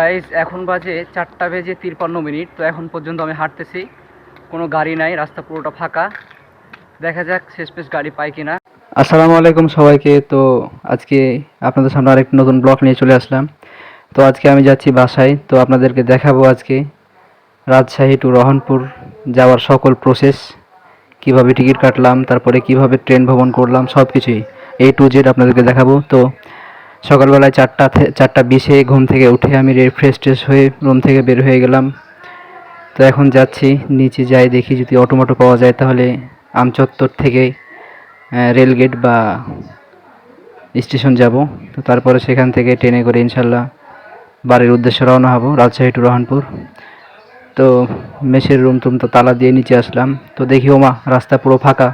Guys এখন বাজে 4:53 তো এখন পর্যন্ত আমি হাঁটতেছি, কোনো গাড়ি নাই, রাস্তা পুরোটা ফাঁকা। দেখা যাক শেষমেশ গাড়ি পাই কিনা। আসসালামু আলাইকুম সবাইকে। তো আজকে আপনাদের সামনে আরেকটা নতুন ব্লগ নিয়ে চলে আসলাম। তো আজকে আমি যাচ্ছি বাসায়, তো আপনাদেরকে দেখাবো আজকে রাজশাহী টু রহনপুর যাওয়ার সকল প্রসেস, কিভাবে টিকিট কাটলাম, তারপরে কিভাবে ট্রেন ভ্রমণ করলাম, সব কিছুই A to Z আপনাদেরকে দেখাবো। তো সকালবেলায় 4:20 ঘুম থেকে উঠে আমি ফ্রেশ হয়ে রুম থেকে বের হয়ে গেলাম। তো এখন যাচ্ছি নিচে, যাই দেখি যদি অটোমেটো পাওয়া যায় তাহলে আমচত্বর থেকে রেলগেট বা স্টেশন যাব। তো তারপরে সেখান থেকে ট্রেনে করে ইনশাল্লাহ বাড়ির উদ্দেশ্যে রওনা হব, রাজশাহী টু রহনপুর। তো মেসের রুম টুম তো তালা দিয়ে নিচে আসলাম, তো দেখি ওমা রাস্তা পুরো ফাঁকা,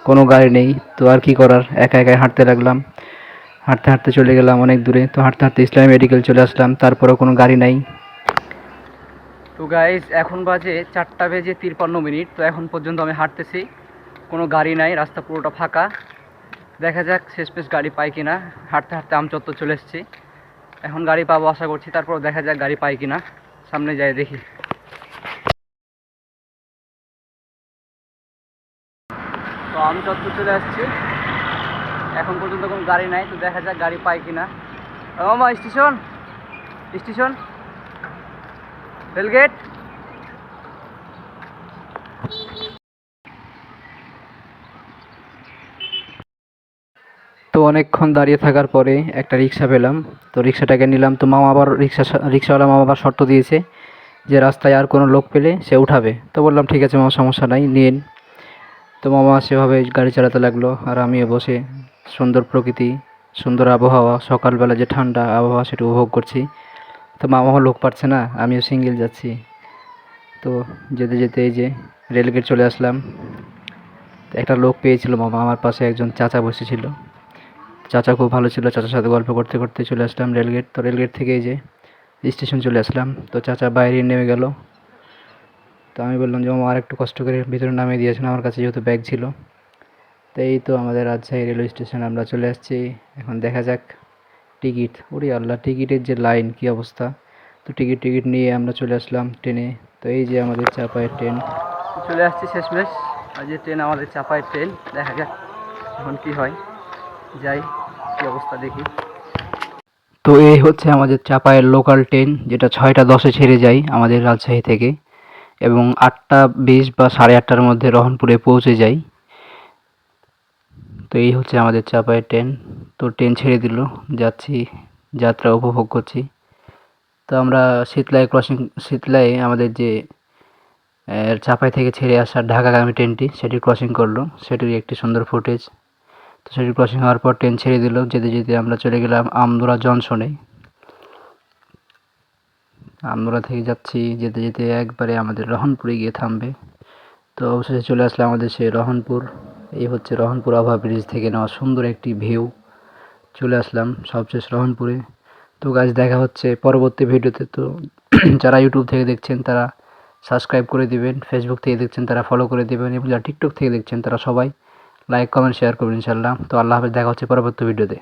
কোনো গাড়ি নেই। তো আর কি করার, একা একাই হাঁটতে লাগলাম। হাঁটতে হাঁটতে চলে গেলাম অনেক দূরে। তো হাঁটতে হাঁটতে ইসলামী মেডিকেল চলে আসলাম, তারপরেও কোনো গাড়ি নাই। তো গাইজ এখন বাজে 4:53 তো এখন পর্যন্ত আমি হাঁটতেছি, কোনো গাড়ি নাই, রাস্তা পুরোটা ফাঁকা। দেখা যাক শেষমেশ গাড়ি পাই কিনা। হাঁটতে হাঁটতে আমচত্বর চলে এসেছি, এখন গাড়ি পাবো আশা করছি। তারপর দেখা যাক গাড়ি পাই কিনা, সামনে যাই দেখি। তো আমচত্বর চলে আসছি, এখন পর্যন্ত কোনো গাড়ি নাই। তো দেখা যাক গাড়ি পাই কিনা। মা স্টেশন, স্টেশন, রেলগেট। তো অনেকক্ষণ দাঁড়িয়ে থাকার পরে একটা রিক্সা পেলাম, তো রিক্সাটাকে নিলাম। তো মামা আবার রিক্সাওয়ালা মামা আবার শর্ত দিয়েছে যে রাস্তায় আর কোনো লোক পেলে সে উঠাবে। তো বললাম ঠিক আছে মামা, সমস্যা নাই, নিন। তো মামা সেভাবে গাড়ি চালাতে লাগলো, আর আমিও বসে সুন্দর প্রকৃতি, সুন্দর আবহাওয়া, সকালবেলা যে ঠান্ডা আবহাওয়া সেটা উপভোগ করছি। তো মামাও লোক পাচ্ছে না, আমিও সিঙ্গেল যাচ্ছি। তো যেতে যেতে এই যে রেলগেট চলে আসলাম। একটা লোক পেয়েছিল মামা, আমার পাশে একজন চাচা বসেছিল। চাচা খুব ভালো ছিল, চাচার সাথে গল্প করতে করতে চলে আসলাম রেলগেট। তো রেলগেট থেকে এই যে স্টেশন চলে আসলাম। তো চাচা বাইরে নেমে গেল। তো আমি বললাম যে মামা আর একটু কষ্ট করে ভিতরে নামিয়ে দিয়েছেন, আমার কাছে যেহেতু ব্যাগ ছিল। তো এই তো আমাদের রাজশাহী রেলওয়ে স্টেশন আমরা চলে আসছি। এখন দেখা যাক টিকিট, ওরে আল্লাহ, টিকিটের যে লাইন, কি অবস্থা। তো টিকিট নিয়ে আমরা চলে আসলাম ট্রেনে। তো এই যে আমাদের চাপায়ের ট্রেন চলে আসছি শেষমেশ। আর যে ট্রেন আমাদের চাপায়ের ট্রেন, দেখা যাক এখন কি হয়, যাই কি অবস্থা দেখি। তো এই হচ্ছে আমাদের চাপায়ের লোকাল ট্রেন, যেটা 6টা 10-এ ছেড়ে যায় আমাদের রাজশাহী থেকে, এবং 8টা 20 বা 8:30টার মধ্যে রহনপুরে পৌঁছে যায়। তো এই হচ্ছে আমাদের চাপায়ের ট্রেন। তো ট্রেন ছেড়ে দিল, যাচ্ছি, যাত্রা উপভোগ করছি। তো আমরা শীতলায় আমাদের যে চাপাই থেকে ছেড়ে আসা ঢাকাগামী ট্রেনটি সেটি ক্রসিং করলো, সেটির একটি সুন্দর ফুটেজ। তো সেটি ক্রসিং হওয়ার পর ট্রেন ছেড়ে দিল, যেতে যেতে আমরা চলে গেলাম আমদোরা জংশনে। আমদোরা থেকে যাচ্ছি, যেতে যেতে একবারে আমাদের রহনপুরে গিয়ে থামবে। তো অবশেষে চলে আসলাম আমাদের সেই রহনপুর। এই হচ্ছে রহনপুর আভা ব্রিজ থেকে নেওয়া সুন্দর একটি ভিউ। চলে আসলাম সবশেষ রহনপুরে। তো গাইস দেখা হচ্ছে পরবর্তী ভিডিওতে। তো যারা ইউটিউব থেকে দেখছেন তারা সাবস্ক্রাইব করে দিবেন, ফেসবুক থেকে দেখছেন তারা ফলো করে দিবেন, এবং যারা টিকটক থেকে দেখছেন তারা সবাই লাইক কমেন্ট শেয়ার করবেন ইনশাল্লাহ। তো আল্লাহ হাফেজ, দেখা হচ্ছে পরবর্তী ভিডিওতে।